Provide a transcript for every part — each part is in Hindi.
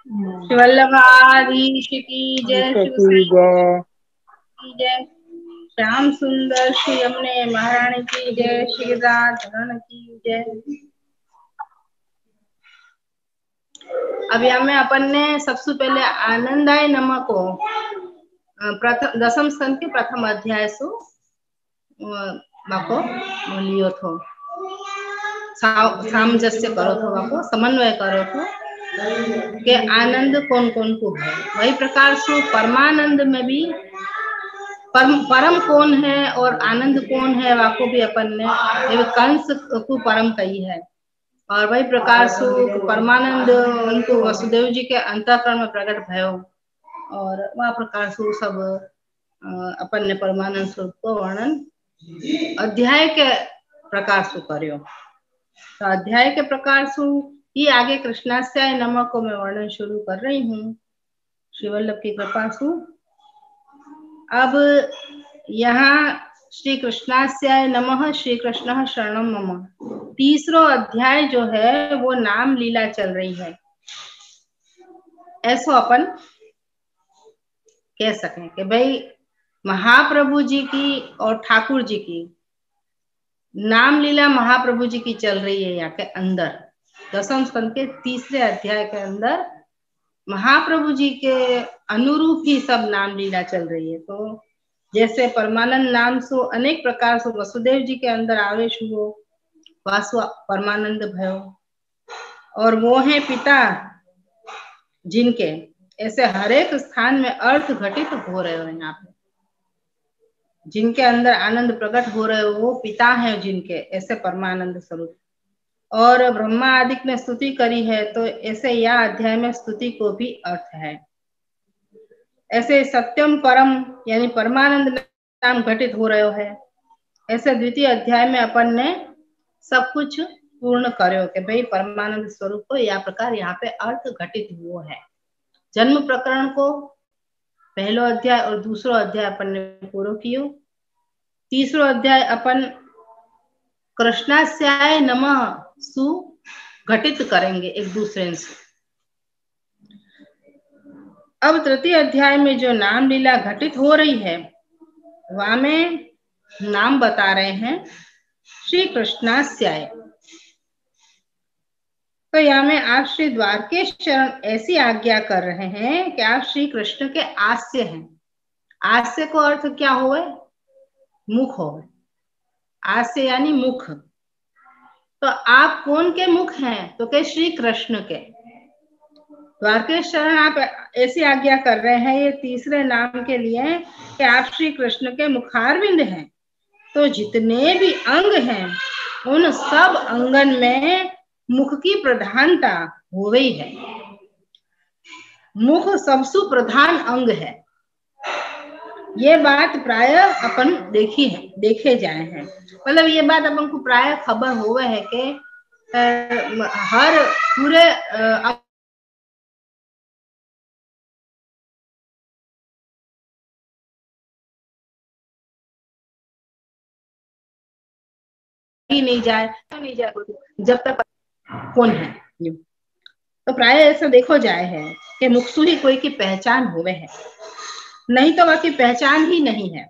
श्री वल्लभाधीश की जय, श्री की जय, की जय। श्याम सुंदर श्री यमुने महारानी की जय, श्री राधारण की जय। अभी हमें अपन ने सबसे पहले आनंदाय नमः को प्रथम दशम स्कंद के प्रथम अध्याय सु बाको लियो थो, सामंजस्य करो थो, बाको समन्वय करो थो के आनंद कौन कौन को है। वही प्रकार से परमानंद में भी परम कौन है और आनंद कौन है, वाको भी अपन ने कंस को परम कही है। और वही प्रकार से परमानंद उनको वसुदेव जी के अंतःकरण में प्रकट भयो, और वह प्रकार से सब अपन ने परमानंद स्वरूप को वर्णन अध्याय के प्रकार से करियो। तो अध्याय के प्रकार से ही आगे कृष्णास्याय नमः को मैं वर्णन शुरू कर रही हूँ श्री वल्लभ की कृपा से। अब यहाँ श्री कृष्णास्याय नमः श्री कृष्ण शरणम मम तीसरो अध्याय जो है वो नाम लीला चल रही है, ऐसा अपन कह सकें कि भाई महाप्रभु जी की और ठाकुर जी की नाम लीला महाप्रभु जी की चल रही है। यहाँ के अंदर दशम स्कंद के तीसरे अध्याय के अंदर महाप्रभु जी के अनुरूप ही सब नाम लीला चल रही है। तो जैसे परमानंद नाम सो अनेक प्रकार से वसुदेव जी के अंदर आवेश हुआ, वासु परमानंद भयो, और वो है पिता जिनके ऐसे हरेक स्थान में अर्थ घटित हो रहे हो। यहाँ पे जिनके अंदर आनंद प्रकट हो रहे हो वो पिता है जिनके, ऐसे परमानंद स्वरूप। और ब्रह्मा आदि ने स्तुति करी है, तो ऐसे यह अध्याय में स्तुति को भी अर्थ है। ऐसे सत्यम परम यानी परमानंद नाम घटित हो रहे हो है, ऐसे द्वितीय अध्याय में अपन ने सब कुछ पूर्ण करो कि भाई परमानंद स्वरूप को यह प्रकार यहाँ पे अर्थ घटित हुआ है। जन्म प्रकरण को पहलो अध्याय और दूसरो अध्याय अपन ने पूरा कियो। तीसरो अध्याय अपन कृष्णास्याय नमः सु घटित करेंगे एक दूसरे से। अब तृतीय अध्याय में जो नाम लीला घटित हो रही है वहां में नाम बता रहे हैं श्री कृष्णास्याय। तो यहाँ में आप श्री द्वारकेश चरण ऐसी आज्ञा कर रहे हैं कि आप श्री कृष्ण के आस्य हैं। आस्य को अर्थ क्या हुआ? मुख हो। आस्य यानी मुख। तो आप कौन के मुख हैं? तो के श्री कृष्ण के। द्वारकेश चरण आप ऐसी आज्ञा कर रहे हैं ये तीसरे नाम के लिए कि आप श्री कृष्ण के मुखारविंद हैं। तो जितने भी अंग हैं उन सब अंगन में मुख की प्रधानता हो गई है। मुख सबसे प्रधान अंग है। ये बात प्राय अपन देखे जाए हैं, मतलब ये बात अपन को प्राय खबर हुआ है कि हर पूरे ही नहीं जाए जब तक कौन है। तो प्राय ऐसा देखो जाए है कि मुखसु ही कोई की पहचान हुए है, नहीं तो बाकी पहचान ही नहीं है।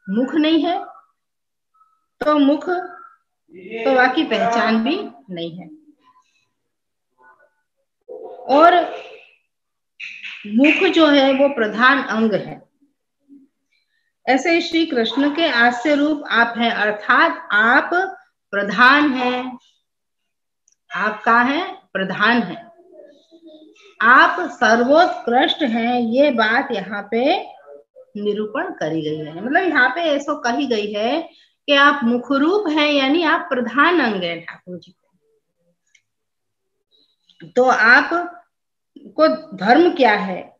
मुख नहीं है तो मुख तो बाकी पहचान भी नहीं है। और मुख जो है वो प्रधान अंग है। ऐसे श्री कृष्ण के आस्य रूप आप हैं, अर्थात आप प्रधान हैं। आप कहाँ हैं? प्रधान है। आप सर्वोत्कृष्ट हैं, ये बात यहाँ पे निरूपण करी गई है। मतलब यहाँ पे ऐसा कही गई है कि आप मुखरूप हैं, यानी आप प्रधान अंग है ठाकुर जी को। तो आप को धर्म क्या है?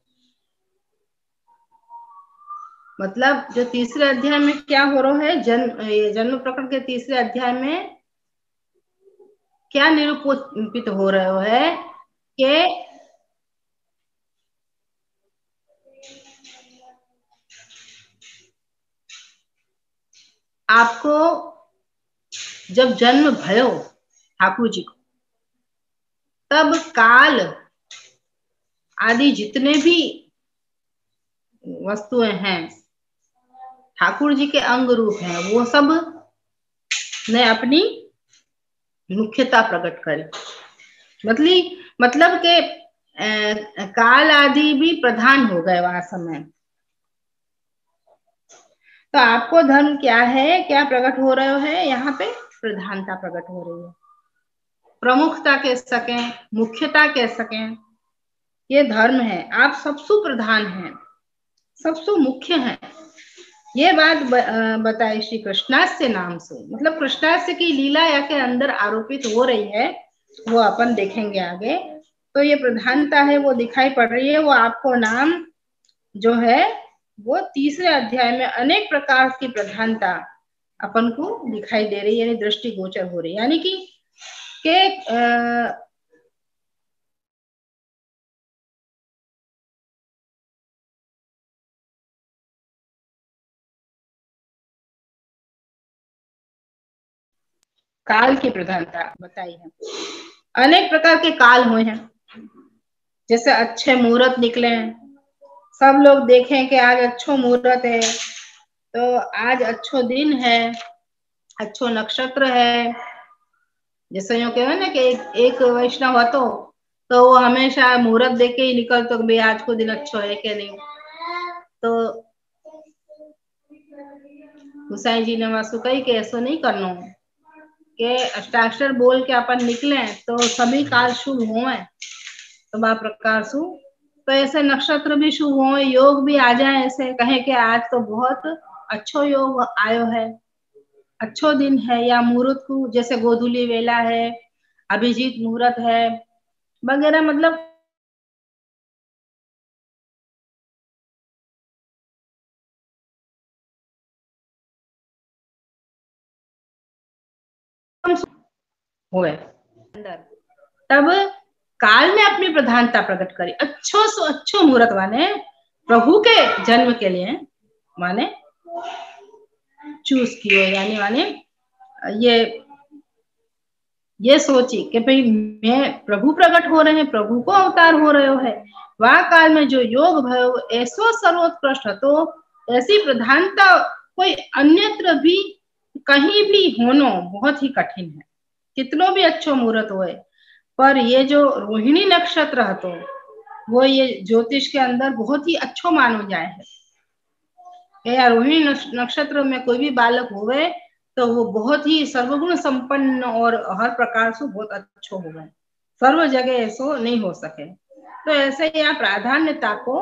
मतलब जो तीसरे अध्याय में क्या हो रहा है, जन्म प्रकरण के तीसरे अध्याय में क्या निरूपित हो रहा है कि आपको जब जन्म भयो ठाकुर जी को, तब काल आदि जितने भी वस्तुएं हैं, ठाकुर जी के अंग रूप हैं, वो सब ने अपनी मुख्यता प्रकट करी। मतलब के काल आदि भी प्रधान हो गए वहां समय। तो आपको धर्म क्या है, क्या प्रकट हो रहे है, यहाँ पे प्रधानता प्रकट हो रही है, प्रमुखता कह सकें, मुख्यता कह सकें, ये धर्म है। आप सबसु प्रधान हैं, सबसु मुख्य हैं। ये बात बताई श्री कृष्णास्य नाम से, मतलब कृष्णास्य की लीला या के अंदर आरोपित हो रही है, वो अपन देखेंगे आगे। तो ये प्रधानता है वो दिखाई पड़ रही है। वो आपको नाम जो है वो तीसरे अध्याय में अनेक प्रकार की प्रधानता अपन को दिखाई दे रही है, यानी दृष्टि गोचर हो रही है, यानी कि काल की प्रधानता बताई है। अनेक प्रकार के काल हुए हैं, जैसे अच्छे मुहूर्त निकले हैं, सब लोग देखें कि आज अच्छो मुहूर्त है, तो आज अच्छो दिन है, अच्छो नक्षत्र है। जैसे यूं कहे ना कि एक वैष्णव हो तो वो हमेशा मुहूर्त देख के ही निकलतो कि भाई आज को दिन अच्छो है कि नहीं। तो गुसाई जी ने वासु कही कि ऐसा नहीं करना के अष्टाक्षर बोल के अपन निकले तो सभी काल शुभ हुए, तो बा प्रकार सु तो ऐसे नक्षत्र भी शुभ हो, योग भी आ जाए, ऐसे कहे कि आज तो बहुत अच्छो योग आयो है, अच्छो दिन है, या मुहूर्त को जैसे गोधूली वेला है, अभिजीत मुहूर्त है वगैरह, मतलब हुए अंदर। तब काल में अपनी प्रधानता प्रकट करी, अच्छो से अच्छो मुहूर्त माने प्रभु के जन्म के लिए माने चूज किए, यानी माने ये सोची कि भाई मैं प्रभु प्रकट हो रहे हैं, प्रभु को अवतार हो रहे हो है, वह काल में जो योग भयो ऐसो सर्वोत्कृष्ट तो ऐसी प्रधानता कोई अन्यत्र भी कहीं भी होनो बहुत ही कठिन है, कितनो भी अच्छो मुहूर्त होए। पर ये जो रोहिणी नक्षत्र है तो वो ये ज्योतिष के अंदर बहुत ही अच्छो मानो जाए है। या रोहिणी नक्षत्र में कोई भी बालक होवे तो वो बहुत ही सर्वगुण संपन्न और हर प्रकार से बहुत अच्छो हो गए, सर्व जगह ऐसो नहीं हो सके। तो ऐसे यहाँ प्राधान्यता को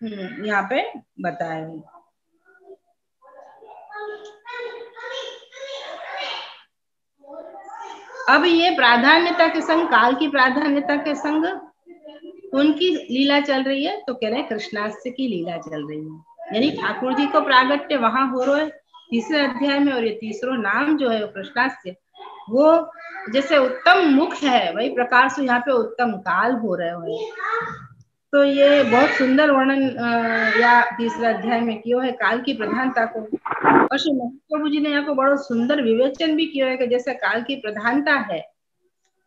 यहाँ पे बताया है। अब ये प्राधान्यता के संग, काल की प्राधान्यता के संग उनकी लीला चल रही है, तो कह रहे हैं कृष्णास्य की लीला चल रही है, यानी ठाकुर जी को प्रागट्य वहां हो रहा है तीसरे अध्याय में। और ये तीसरो नाम जो है कृष्णास्य, वो जैसे उत्तम मुख है वही प्रकार से यहाँ पे उत्तम काल हो रहे हो। तो ये बहुत सुंदर वर्णन या तीसरे अध्याय में किया है काल की प्रधानता को। और श्री महाप्रभु जी ने यहाँ को बड़ा सुंदर विवेचन भी किया है कि जैसे काल की प्रधानता है,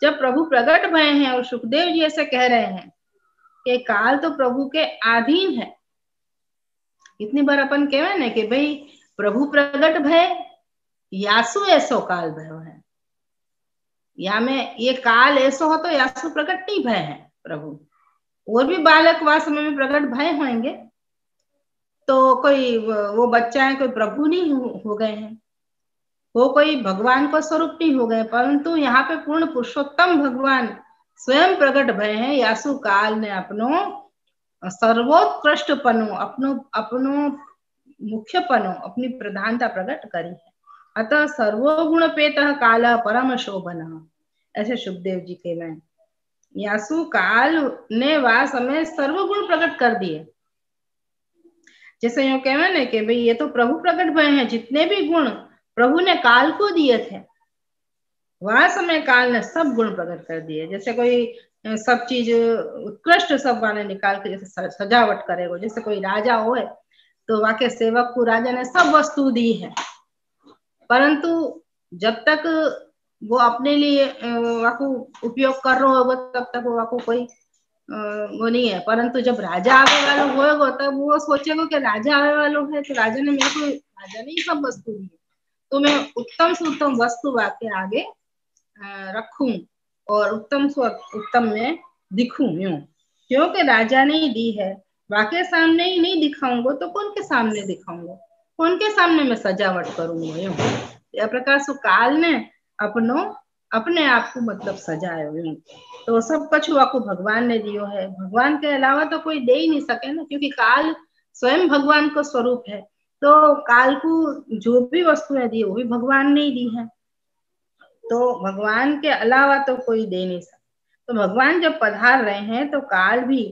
जब प्रभु प्रकट भय हैं और सुखदेव जी ऐसे कह रहे हैं कि काल तो प्रभु के अधीन है। इतनी बार अपन कहे ना कि भाई प्रभु प्रकट भय यासु ऐसो काल भयो है, या में ये काल ऐसो हो तो यासु प्रकट नहीं भय है प्रभु, और भी बालक वह समय में प्रकट भय होंगे, तो कोई वो बच्चा है कोई प्रभु नहीं हो गए हैं, वो कोई भगवान का स्वरूप नहीं हो गए, परंतु यहाँ पे पूर्ण पुरुषोत्तम भगवान स्वयं प्रकट भय हैं। यासु काल ने अपनो सर्वोत्कृष्टपनो अपनो मुख्यपनो अपनी प्रधानता प्रकट करी है। अतः सर्वगुण पेत काल परम शोभन, ऐसे सुखदेव जी के में यासु काल ने वह समय सर्वगुण प्रकट कर दिए। जैसे यूं कहे ना कि भाई ये तो प्रभु प्रकट भय हैं, जितने भी गुण प्रभु ने काल को दिए थे वह समय काल ने सब गुण प्रकट कर दिए। जैसे कोई सब चीज उत्कृष्ट सब वाले निकाल के जैसे सजावट करेगा, जैसे कोई राजा हो तो वहां के सेवक को राजा ने सब वस्तु दी है, परंतु जब तक वो अपने लिए वाको उपयोग कर रहे होगा तब तक वो वाको कोई वो नहीं है। परंतु जब राजा आवे वालो होगा तब वो सोचेगा कि राजा आवे वालो है तो राजा ने मेरे को, राजा ने ही सब वस्तु दी, तो मैं उत्तम से उत्तम वस्तु वाके आगे रखूं और उत्तम से उत्तम में दिखूं यूं, क्योंकि राजा ने ही दी है। वाके सामने ही नहीं दिखाऊंगा तो कौन के सामने दिखाऊंगा, कौन के सामने मैं सजावट करूंगा यूं। या प्रकार से काल ने अपनो अपने आप को मतलब सजायो यूं। तो सब कुछ आपको भगवान ने दियो है, भगवान के अलावा तो कोई दे ही नहीं सके ना, क्योंकि काल स्वयं भगवान का स्वरूप है। तो काल को जो भी वस्तुएं दी वो भी भगवान ने ही दी है, तो भगवान के अलावा तो कोई दे नहीं सकता। तो भगवान जब पधार रहे हैं तो काल भी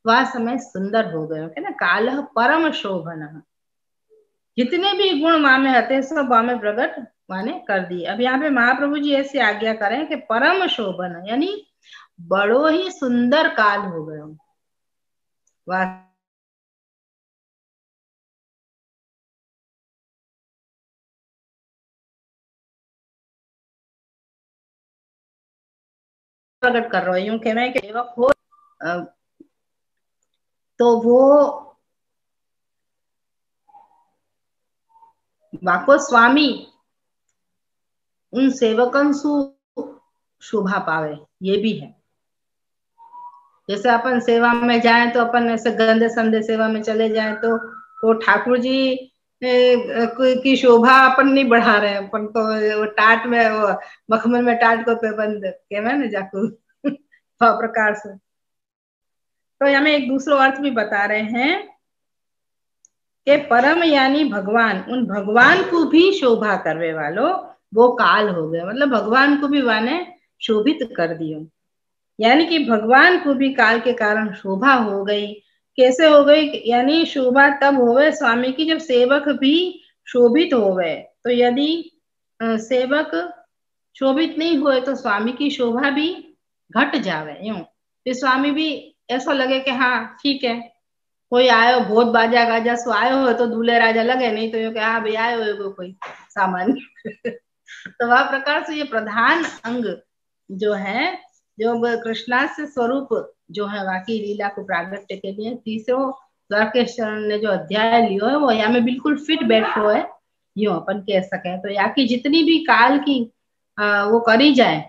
वह समय सुंदर हो गए है ना, काल परम शोभन, जितने भी गुण माँ में हते सब माँ में प्रकट माने कर दिए। अब यहाँ पे महाप्रभु जी ऐसी आज्ञा करें कि परम शोभन यानी बड़ो ही सुंदर काल हो गए वह प्रकट कर रहे यूं कहना है कि सेवक हो तो वो वाको स्वामी उन सेवकन सु शोभा पावे, ये भी है। जैसे अपन सेवा में जाएं तो अपन ऐसे गंदे संदे सेवा में चले जाएं तो वो ठाकुर जी की शोभा अपन नहीं बढ़ा रहे हैं, अपन तो वो टाट में वो मखमल में टाट को पे बंद के मैं ना जाकू प्रकार से। तो हमें एक दूसरा अर्थ भी बता रहे हैं कि परम यानी भगवान, उन भगवान को भी शोभा करने वालों वो काल हो गए, मतलब भगवान को भी वाने शोभित कर दियो, यानी कि भगवान को भी काल के कारण शोभा हो गई। कैसे हो गई, यानी शोभा तब होवे स्वामी की जब सेवक भी शोभित होवे। तो यदि सेवक शोभित नहीं हुए तो स्वामी की शोभा भी घट जावे यूं, फिर स्वामी भी ऐसा लगे कि हाँ ठीक है, कोई आयो बहुत बाजा गाजा सो आयो हो तो दूल्हे राजा लगे, नहीं तो यो कि हाँ भाई आयो हो कोई सामान्य तो वह प्रकार से ये प्रधान अंग जो है, जो कृष्णास्य स्वरूप जो है बाकी लीला को प्रागट्य के लिए तीसरो द्वारकेश्वर ने जो अध्याय लियो है वो यहाँ में बिल्कुल फिट बैठो है, यूं अपन कह सके। तो यहाँ की जितनी भी काल की वो करी जाए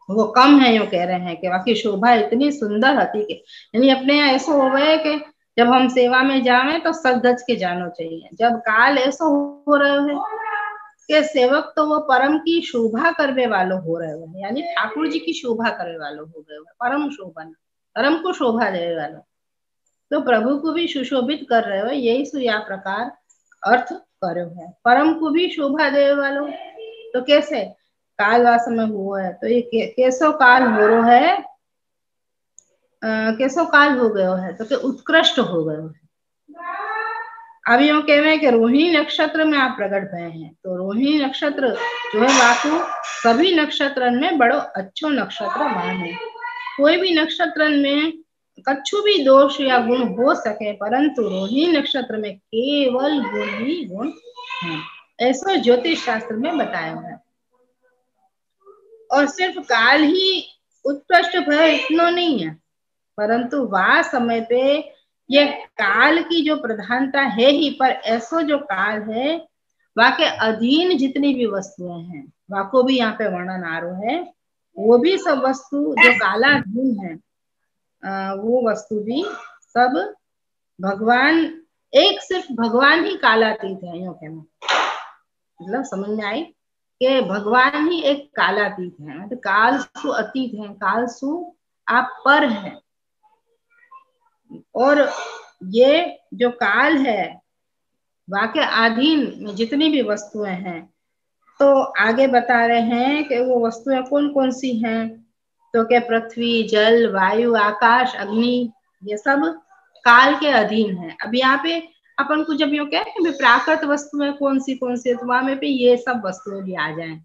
वो कम है, यूं कह रहे हैं कि बाकी शोभा इतनी सुंदर होती कि यानी अपने यहाँ ऐसा हो गए कि जब हम सेवा में जावे तो सब गज के जानो चाहिए। जब काल ऐसा हो रहे है कि सेवक तो वो परम की शोभा करने वालों हो रहे हो, यानी ठाकुर जी की शोभा करने वालों हो गए, परम शोभा, परम को शोभा देने वालों, तो प्रभु को भी सुशोभित कर रहे हो, यही सुया प्रकार अर्थ करो है। परम को भी शोभा देने वालों तो कैसे काल वास में हुआ है, तो ये कैसो काल हो रो है, कैसो काल हो गयो है तो के उत्कृष्ट हो गयो है। अब यूं कह रहे हैं कि रोहिणी नक्षत्र में आप प्रकट भय हैं, तो रोहिणी नक्षत्र जो है वाकु सभी नक्षत्र में बड़ो अच्छो नक्षत्र माने। कोई भी नक्षत्र में कछु भी दोष या गुण हो सके, परंतु रोहिणी नक्षत्र में केवल गुण ही गुण है, ऐसा ज्योतिष शास्त्र में बताया है। और सिर्फ काल ही उत्कृष्ट भय इतना नहीं है, परंतु वह समय पे ये काल की जो प्रधानता है ही, पर ऐसा जो काल है वह के अधीन जितनी भी वस्तुएं हैं वह को भी यहाँ पे वर्णन आ रहा है, वो भी सब वस्तु जो कालाधीन है वो वस्तु भी सब भगवान, एक सिर्फ भगवान ही कालातीत है, यूं कहना मतलब समझ में आई कि भगवान ही एक कालातीत है, मतलब काल सु अतीत है, काल सु आप पर है। और ये जो काल है वाके अधीन जितनी भी वस्तुएं हैं, तो आगे बता रहे हैं कि वो वस्तुएं कौन कौन सी हैं, तो क्या पृथ्वी जल वायु आकाश अग्नि ये सब काल के अधीन है। अब यहाँ पे अपन को जब यूं कहे प्राकृत वस्तुएं कौन सी है, तो वहां में पे ये सब वस्तुएं भी आ जाए।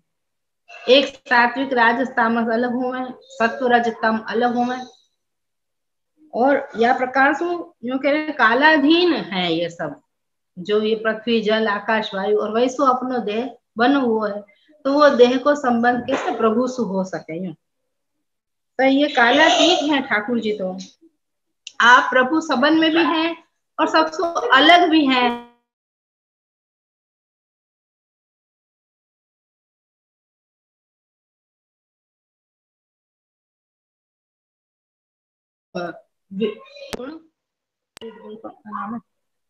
एक सात्विक राजस तामस अलग हुए, सत्व रज तम अलग हुए, और यह प्रकार से यूं कह रहे कालाधीन है ये सब, जो ये पृथ्वी जल आकाश वायु और वैसो अपनो देह बनो हुआ है। तो वो देह को संबंध कैसे प्रभु सु हो सके। तो ये कालातीत है ठाकुर जी। तो आप प्रभु सबन में भी हैं और सबसे अलग भी हैं।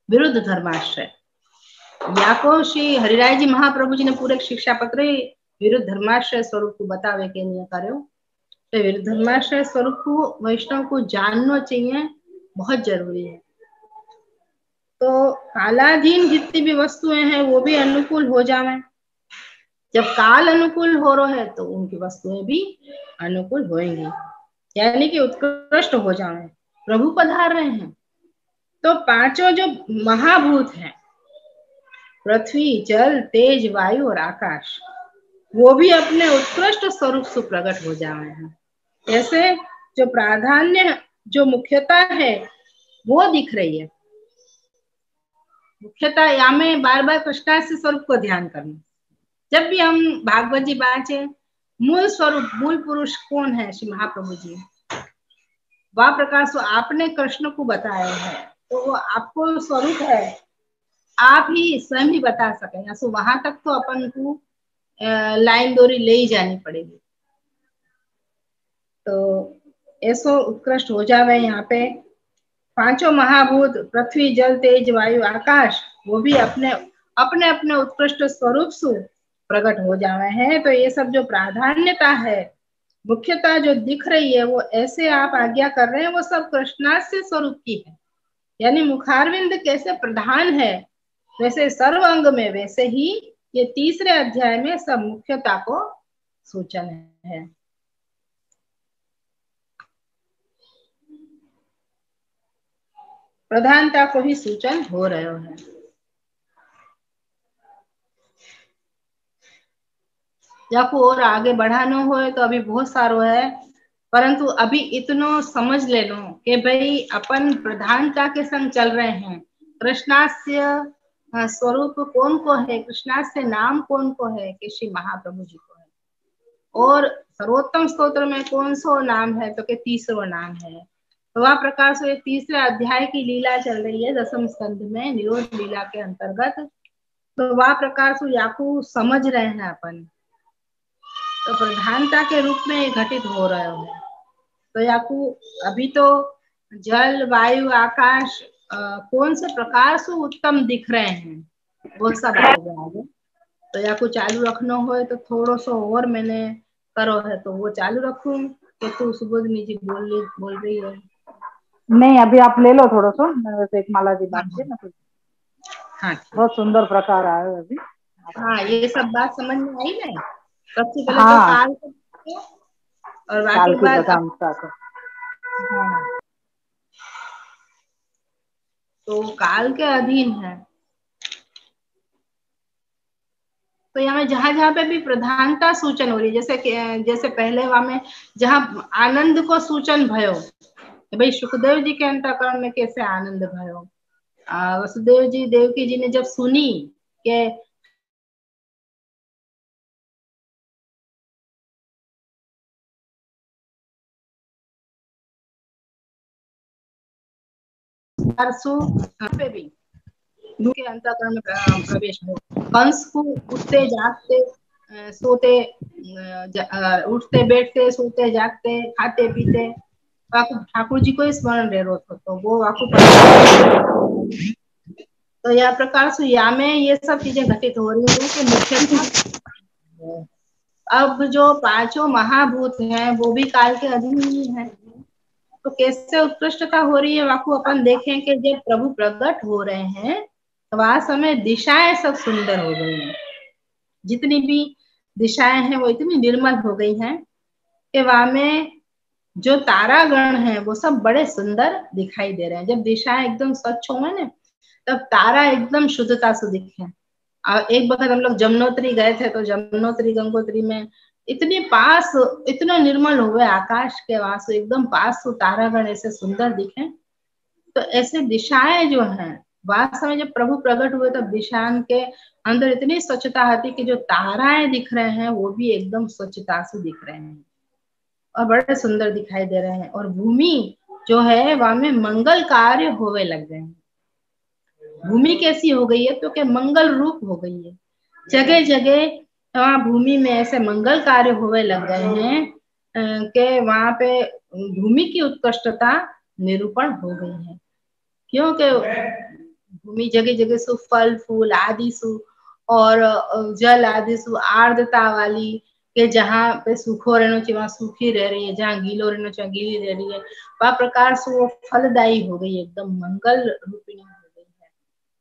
विरुद्ध धर्माश्रय या को श्री हरिराय जी महाप्रभु जी ने पूरे शिक्षा पत्र विरुद्ध धर्माश्रय स्वरूप को बतावे के लिए करो। तो विरुद्ध धर्माश्रय स्वरूप को वैष्णव को जानना चाहिए, बहुत जरूरी है। तो कालाधीन जितनी भी वस्तुएं हैं वो भी अनुकूल हो जावे। जब काल अनुकूल हो रहा है तो उनकी वस्तुएं भी अनुकूल होंगी, यानी कि उत्कृष्ट हो जावे। प्रभु पधार रहे हैं तो पांचों जो महाभूत हैं, पृथ्वी, जल, तेज, वायु और आकाश, वो भी अपने उत्कृष्ट स्वरूप से प्रकट हो जावे हैं। ऐसे जो प्राधान्य जो मुख्यता है वो दिख रही है। मुख्यता यहाँ में बार बार कृष्णास्य स्वरूप को ध्यान करना। जब भी हम भागवत जी बाँचे, मूल स्वरूप, मूल पुरुष कौन है? श्री महाप्रभु जी। वह प्रकाश आपने कृष्ण को बताया है, तो वो आपको स्वरूप है, आप ही स्वयं ही बता सके। सो वहां तक तो अपन को लाइन दोरी ले ही जानी पड़ेगी। तो ऐसो उत्कृष्ट हो जावे। यहाँ पे पांचों महाभूत पृथ्वी, जल, तेज, वायु, आकाश, वो भी अपने अपने अपने उत्कृष्ट स्वरूप से प्रकट हो जावे हैं। तो ये सब जो प्राधान्यता है, मुख्यता जो दिख रही है, वो ऐसे आप आज्ञा कर रहे हैं, वो सब कृष्णास्य स्वरूप की है। यानी मुखारविंद कैसे प्रधान है, वैसे सर्व अंग में, वैसे ही ये तीसरे अध्याय में सब मुख्यता को सूचन है। प्रधानता को ही सूचन हो रहे है। या को और आगे बढ़ाना हो तो अभी बहुत सारो है, परंतु अभी इतनो समझ ले लो कि भाई अपन प्रधानता के संग चल रहे हैं। कृष्णास्य स्वरूप कौन को है, कृष्णास्य नाम कौन को है, कि श्री महाप्रभु जी को है। और सर्वोत्तम स्तोत्र में कौन सो नाम है, तो के तीसरो नाम है। तो वह प्रकार से तीसरे अध्याय की लीला चल रही है दसम स्कंध में, निरोध लीला के अंतर्गत। तो वह प्रकार से याकू समझ रहे हैं अपन, तो प्रधानता के रूप में घटित हो रहे हो। तो याकू अभी तो जल, वायु, आकाश कौन से प्रकार से उत्तम दिख रहे हैं, वो सब आगे। तो याकू चालू रखना हो तो थोड़ा सा और मैंने करो है, तो वो चालू रखूं। तो तू सुबोधनी जी बोल रही है। नहीं, अभी आप ले लो थोड़ा सा। वैसे एक माला जी बात है ना, तो हाँ, बहुत सुंदर प्रकार आए अभी। हाँ, ये सब बात समझ में आई ना। सबसे पहले तो हाँ, काल और काल बाकी की बात प्रधानता को। हाँ, तो काल के अधीन है। तो यहाँ जहां जहां पे भी प्रधानता सूचन हो रही है, जैसे पहले वहां में जहाँ आनंद को सूचन भयो, भाई सुखदेव जी के अंतःकरण में कैसे आनंद भयो। वसुदेव जी, देवकी जी ने जब सुनी के पे भी के अंतःकरण में प्रवेश हो। कंस को उठते जागते सोते उठते बैठते सोते जागते खाते पीते ठाकुर जी को ही स्मरण रह रहा था, तो वो वाकु। तो यह प्रकार से या में ये सब चीजें घटित हो रही है कि मुख्य अब जो पांचों महाभूत हैं वो भी काल के अधीन ही है। तो कैसे उत्कृष्टता हो रही है वाकु अपन देखें कि जब प्रभु प्रकट हो रहे हैं तो वह समय दिशाएं सब सुंदर हो गई हैं। जितनी भी दिशाएं हैं वो इतनी निर्मल हो गई हैं कि वहां में जो तारागण हैं वो सब बड़े सुंदर दिखाई दे रहे हैं। जब दिशाएं एकदम स्वच्छ होंगे ना, तब तारा एकदम शुद्धता से दिखे। और एक वक्त हम लोग जमुनोत्री गए थे, तो जमुनोत्री गंगोत्री में इतने पास, इतना निर्मल हुए आकाश के वास एकदम पास तो तारागण ऐसे सुंदर दिखे। तो ऐसे दिशाएं जो हैं वास्तव में जब प्रभु प्रकट हुए तब विशान के अंदर इतनी स्वच्छता थी कि जो ताराएं दिख रहे हैं वो भी एकदम स्वच्छता से दिख रहे हैं और बड़े सुंदर दिखाई दे रहे हैं। और भूमि जो है वहां में मंगल कार्य होवे लग गए हैं। भूमि कैसी हो गई है तो कि मंगल रूप हो गई है। जगह जगह वहां भूमि में ऐसे मंगल कार्य होवे लग गए हैं कि वहां पे भूमि की उत्कृष्टता निरूपण हो गई है। क्योंकि भूमि जगह जगह सु फल फूल आदि सु और जल आदि सु आर्द्रता वाली के जहाँ पे सूखो रहना चाहिए वहां सूखी रह रही है, जहाँ गीलो रहना चाहिए गीली रह रही है, वह प्रकार से वो फलदायी हो गई, एकदम मंगल रूपिणी हो गई है।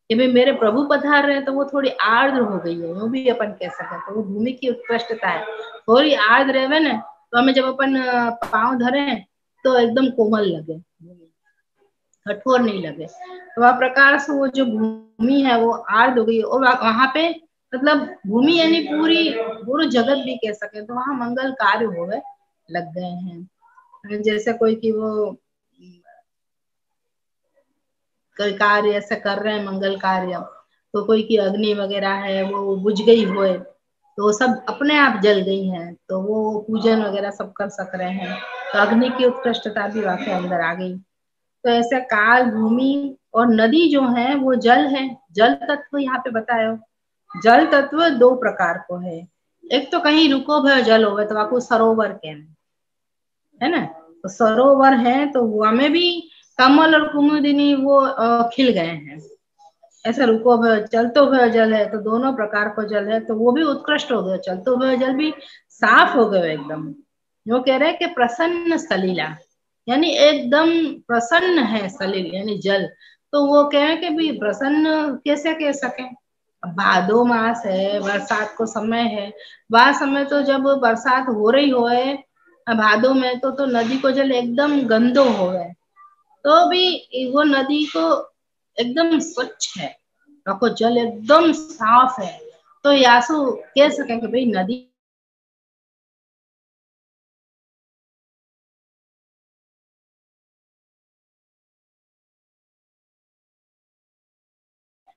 कि भाई मेरे प्रभु पधार रहे हैं तो वो थोड़ी आर्द्र हो गई है, वो भी अपन कह सकते हैं। तो वो भूमि की उत्कृष्टता है, थोड़ी आर्द्र रहे ना तो हमें जब अपन पाँव धरे तो एकदम कोमल लगे, भूमि कठोर नहीं लगे। तो वह प्रकार से वो जो भूमि है वो आर्द्र हो गई और वहां पे मतलब भूमि यानी पूरी पूरा जगत भी कह सके तो वहां मंगल कार्य होवे लग गए हैं। जैसे कोई कि वो कोई कार्य ऐसा कर रहे हैं मंगल कार्य, तो कोई की अग्नि वगैरह है वो बुझ गई होए तो सब अपने आप जल गई हैं, तो वो पूजन वगैरह सब कर सक रहे हैं। तो अग्नि की उत्कृष्टता भी वहां के अंदर आ गई। तो ऐसे काल भूमि और नदी जो है वो जल है। जल तत्व यहाँ पे बतायो, जल तत्व दो प्रकार को है। एक तो कहीं रुको भय जल होवे तो आपको सरोवर कहना है ना। तो सरोवर है तो हमें भी कमल और कुमुदिनी वो खिल गए हैं। ऐसा रुको भय चलतो भय जल है तो दोनों प्रकार को जल है, तो वो भी उत्कृष्ट हो गया। चलतो भय जल भी साफ हो गए एकदम। वो कह रहे हैं कि प्रसन्न सलीला यानी एकदम प्रसन्न है सलील यानी जल। तो वो कह रहे हैं कि भी प्रसन्न कैसे कह सके। भादो मास है, बरसात को समय है, वह समय तो जब बरसात हो रही हो भादो में तो नदी को जल एकदम गंदो हो गए, तो भी वो नदी को एकदम स्वच्छ है, को जल एकदम साफ है। तो यासु कह सके कि भाई नदी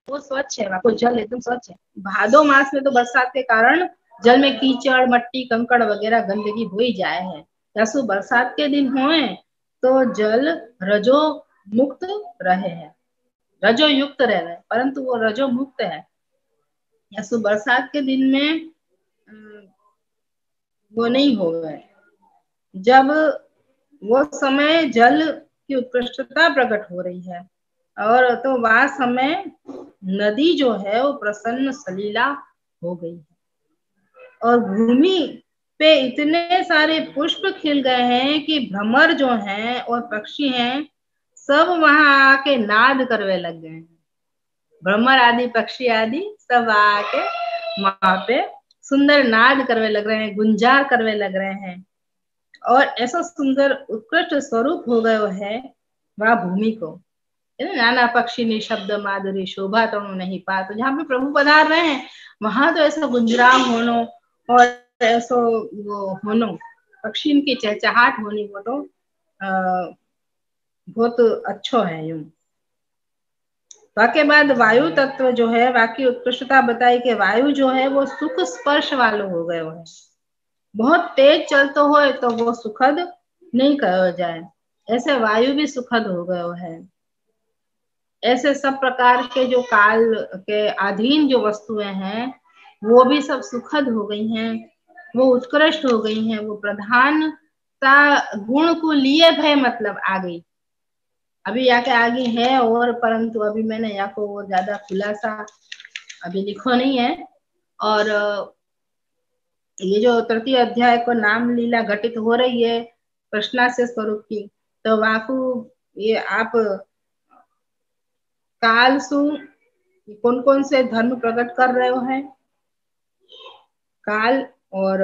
वो स्वच्छ है, वहां को जल एकदम स्वच्छ है। भादो मास में तो बरसात के कारण जल में कीचड़ मट्टी कंकड़ वगैरह गंदगी हो ही जाए है। यासु बरसात के दिन होए तो जल रजो मुक्त रहे है, रजो युक्त रह रहे, परंतु वो रजो मुक्त है। यासु बरसात के दिन में वो नहीं हो गए। जब वो समय जल की उत्कृष्टता प्रकट हो रही है और तो वह समय नदी जो है वो प्रसन्न सलीला हो गई है और भूमि पे इतने सारे पुष्प खिल गए हैं कि भ्रमर जो हैं और पक्षी हैं सब वहां आके नाद करवे लग गए हैं। भ्रमर आदि पक्षी आदि सब आके वहां पे सुंदर नाद करवे लग रहे हैं, गुंजार करवे लग रहे हैं और ऐसा सुंदर उत्कृष्ट स्वरूप हो गयो है वह भूमि को। नाना पक्षी निशब्द माधुरी शोभा तो नहीं पा। तो जहाँ पे प्रभु पधार रहे हैं वहां तो ऐसा गुंजराव होनो और ऐसो वो होनो पक्षी की चहचहाट होनी वो तो बहुत अच्छो है यूं। वाके बाद वायु तत्व जो है वाकी उत्कृष्टता बताई कि वायु जो है वो सुख स्पर्श वालो हो गयो है। बहुत तेज चलते हो तो वो सुखद नहीं कहो जाए, ऐसे वायु भी सुखद हो गयो है। ऐसे सब प्रकार के जो काल के अधीन जो वस्तुएं हैं वो भी सब सुखद हो गई हैं, वो उत्कृष्ट हो गई हैं, वो प्रधानता गुण को लिए भय मतलब आ गई। अभी यहाँ के आगे है और परंतु अभी मैंने यहाँ को वो ज्यादा खुलासा अभी लिखो नहीं है। और ये जो तृतीय अध्याय को नाम लीला घटित हो रही है प्रश्नास्य स्वरूप की, तो वहां को ये आप काल सु कौन कौन से धर्म प्रकट कर रहे हो है काल। और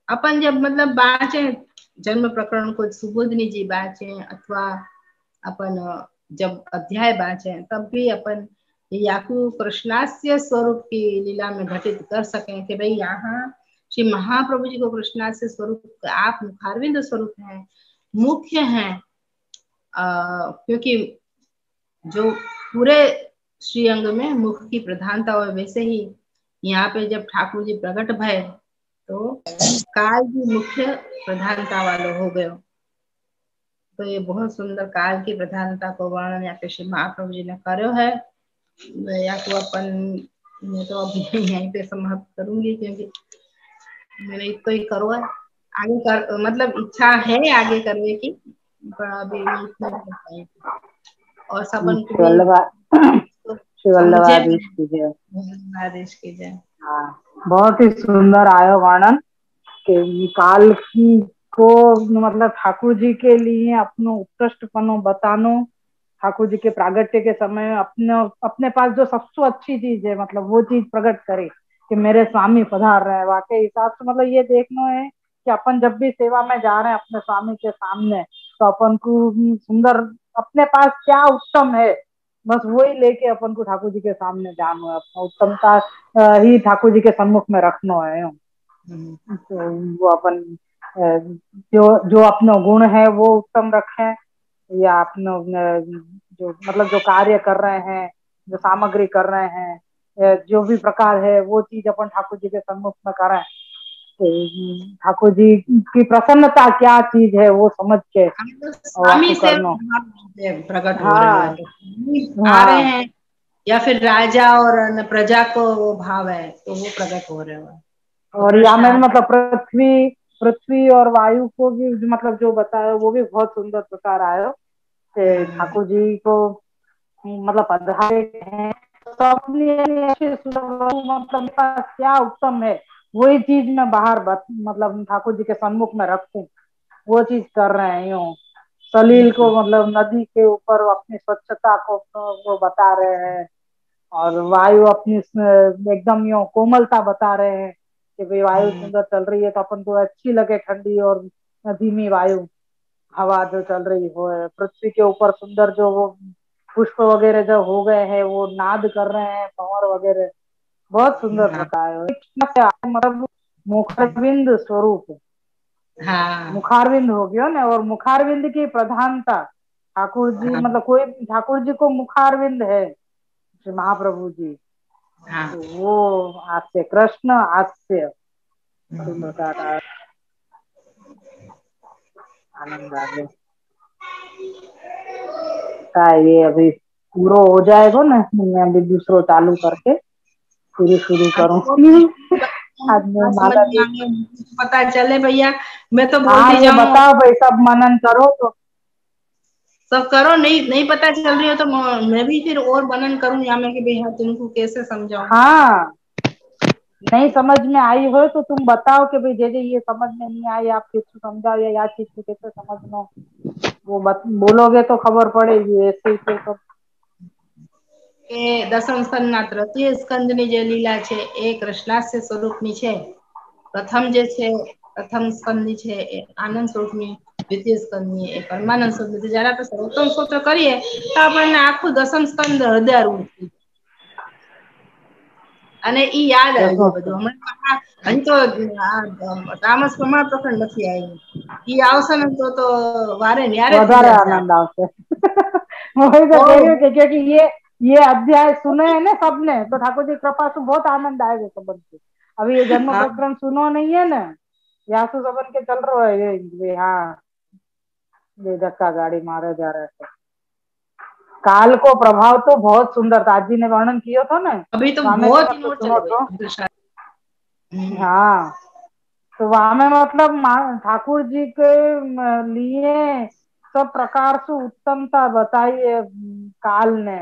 अपन जब मतलब बाँचे जन्म प्रकरण को सुबोधनी जी बाँचे अथवा अपन जब अध्याय बाँचे तब भी अपन याकू कृष्णास्य स्वरूप की लीला में घटित कर सकें कि भाई यहाँ श्री महाप्रभु जी को कृष्णास्य स्वरूप आप मुखारविंद स्वरूप हैं, मुख्य हैं। क्योंकि जो पूरे श्रीअंग में मुख की प्रधानता हो, वैसे ही यहाँ पे जब ठाकुर जी प्रकट भय तो काल की मुख्य प्रधानता वालो हो गयो। तो ये बहुत सुंदर काल की प्रधानता को वर्णन यहाँ पे श्री महाप्रभु जी ने करो है। या तो अपन मैं तो अभी यहीं पे समाप्त करूंगी, क्योंकि मैंने इसको ही करो है, आगे कर मतलब इच्छा है आगे करने की, पर अभी मैं इसमें नहीं पाई। और सबन को भी तो श्री समझे वल्लभाधीश की जय। आदेश की जाए। हाँ, बहुत ही सुंदर आयो वर्णन कि काल की को मतलब ठाकुर जी के लिए अपनो उत्कृष्टपनो बतानो, ठाकुर जी के प्रागट्य के समय अपने अपने पास जो सबसे अच्छी चीज है मतलब वो चीज प्रकट करे कि मेरे स्वामी पधार रहे हैं। वाकई हिसाब से मतलब ये देखना है कि अपन जब भी सेवा में जा रहे हैं अपने स्वामी के सामने, तो अपन को सुंदर अपने पास क्या उत्तम है बस वही लेके अपन को ठाकुर जी के सामने जाना है, अपना उत्तमता ही ठाकुर जी के सम्मुख में रखना है। तो वो अपन जो जो अपना गुण है वो उत्तम रखें, या अपना जो मतलब जो कार्य कर रहे हैं, जो सामग्री कर रहे हैं, जो भी प्रकार है वो चीज अपन ठाकुर जी के सम्मुख में करें। तो ठाकुर जी की प्रसन्नता क्या चीज है वो समझ के तो और आपको स्वामी से करना। प्रकट हो रहे हो, हाँ तो स्वामी आ रहे हाँ। हैं या फिर राजा और प्रजा को वो भाव है तो वो प्रकट हो रहे हो। तो और यहाँ कृष्ण में मतलब पृथ्वी पृथ्वी और वायु को भी मतलब जो बताया वो भी बहुत सुंदर प्रकार आयो कि ठाकुर जी को मतलब पधारे हैं तो अपनी ऐसे मतलब क्या उत्तम है वही चीज मैं बाहर मतलब ठाकुर जी के सम्मुख में रखूं, वो चीज कर रहे हैं यूं। सलील को मतलब नदी के ऊपर अपनी स्वच्छता को वो बता रहे हैं, और वायु अपनी एकदम यूं कोमलता बता रहे हैं कि भाई वायु सुंदर चल रही है तो अपन को अच्छी लगे, ठंडी और धीमी वायु हवा जो चल रही हो। पृथ्वी के ऊपर सुंदर जो वो पुष्प वगैरह जो हो गए हैं वो नाद कर रहे हैं, भंवर वगैरह बहुत सुंदर हाँ प्रकार है। मतलब मुखारविंद स्वरूप, हाँ मुखारविंद हो गया ना, और मुखारविंद की प्रधानता ठाकुर जी हाँ मतलब कोई ठाकुर जी को मुखारविंद है श्री महाप्रभु जी, हाँ। तो वो हास्य कृष्ण हास्य सुंदरता का आनंद आ गया। का ये अभी पूरा हो जाएगा ना, मैं अभी दूसरो चालू करके फिर शुरू अब तो करूंगी। आज मैं क्या समझ माला में जी। आ गया मुझे तो पता चले भैया, मैं तो हाँ बोलती ये जाऊं बताओ भाई, सब मनन करो तो। सब करो, नहीं नहीं पता चल रही हो तो मैं भी फिर और वर्णन करूं या मैं कि भैया तुमको कैसे समझाऊं। हाँ, नहीं समझ में आई हो तो तुम बताओ कि भाई जे ये समझ में नहीं आई आप किसको समझाओ या याद चीज को कैसे समझना, वो बोलोगे तो खबर पड़ेगी ऐसे ही फिर तो। કે દસમ સ્કંદના તૃતીય સ્કંદની જે લીલા છે એ કૃષ્ણાસ્ય સ્વરૂપની છે। પ્રથમ જે છે પ્રથમ સ્કંદની છે એ આનંદ સ્વરૂપની, દ્વિતીય સ્કંદની એ પરમાનંદ સ્વરૂપની। જયારે આપણે સર્વોત્તમ સ્તોત્ર કરીએ તો આપણને આખું દસમ સ્કંદ હૃદયરૂપ થઈ જાય અને ઈ યાદ આવી दसों જાય બધું। હમણાં હજી તો તામસ પ્રમાણ પ્રકરણ નથી આવ્યું, ઈ આવશે ને તો વારે ન્યારે થઈ વધાरे જશે आनंद આપણે। आवશે। वही तो બહુ कह रही हूँ कि क्योंकि ये अध्याय सुने है ना सबने, तो ठाकुर जी कृपा से बहुत आनंद आएगा सबन को। अभी ये जन्म हाँ प्रकरण सुनो नहीं है ना, यासु सबन के चल रहा है ये हाँ, ये धक्का गाड़ी मारे जा रहे थे। काल को प्रभाव तो बहुत सुंदर था, आज जी ने वर्णन किया था ना, अभी तो तो हमें भी बहुत दिन मतलब और सुनो चले तो। गए। हाँ, तो वहां में मतलब ठाकुर जी के लिए सब प्रकार से उत्तमता बताई है काल ने।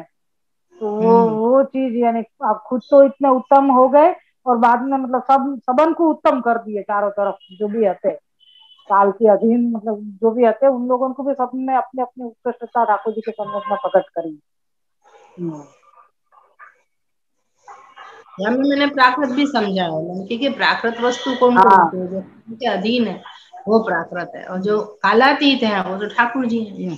तो वो चीज यानी आप खुद तो इतने उत्तम हो गए और बाद में मतलब सब सबन को उत्तम कर दिए चारों तरफ, जो भी हते काल के अधीन मतलब जो भी हते उन लोगों को भी सबने अपने अपने उत्कृष्टता ठाकुर जी के सम्मुख में प्रकट करी। या मैंने प्राकृत भी समझा है, मैंने क्योंकि प्राकृत वस्तु कौन को हाँ होती है जो उनके अधीन है वो प्राकृत है, और जो कालातीत है वो तो ठाकुर जी है यूं।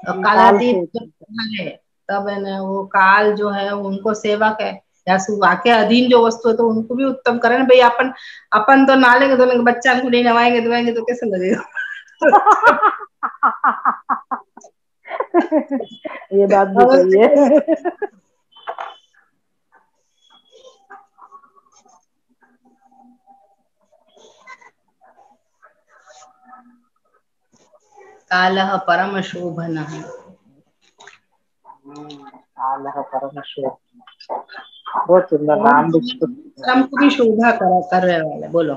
और काल कालातीत से जब है तब है ना वो काल जो है वो उनको सेवक है या वाक्य अधीन जो वस्तु है तो उनको भी उत्तम करे ना भाई। अपन अपन तो नालेंगे धोलेंगे, बच्चा को नहीं नवाएंगे धोएंगे तो कैसे लगेगा। ये बात भी सही है। कालः परम शोभनः। कालः परम शोभनः, बहुत सुंदर नाम भी। परम को भी शोभा करने वाला, बोलो।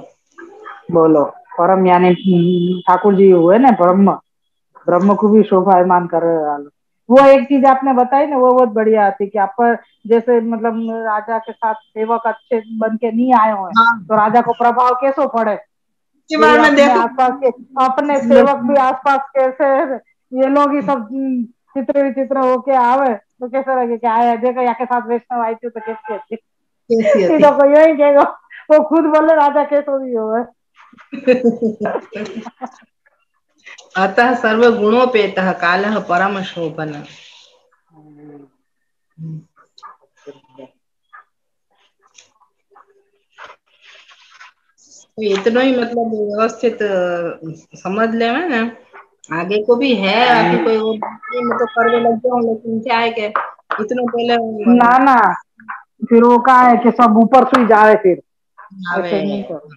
बोलो, परम यानी ठाकुर जी हुए ना ब्रह्म, ब्रह्म को भी शोभायमान कर रहे वाले। वो एक चीज आपने बताई ना, वो बहुत बढ़िया थी कि आप जैसे मतलब राजा के साथ सेवक अच्छे बन के नहीं आए हुए हाँ, तो राजा को प्रभाव कैसे पड़े। के यदि बारे में अपने देखो। आसपास के अपने सेवक भी आसपास कैसे, ये लोग ही सब चित्र विचित्र होके आवे तो कैसे लगे कि आए देखो या के साथ वैष्णव आई थी तो कैसी थी। कैसी ये थी। तो कोई यही कहेगा, वो खुद बोले राजा कैसे भी हो। अतः सर्वगुणोपेतः कालः परम शोभनः। तो इतना ही मतलब व्यवस्थित समझ ले ना, आगे को भी है आगे कोई वो मतलब करने लग जाओ, लेकिन क्या है कि इतना पहले ना ना, फिर वो कहा है कि सब ऊपर से ही जाए, फिर आवे। ऐसे नहीं करो।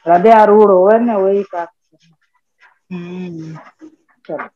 हृदय आरूढ़ हो ना वही का। चलो।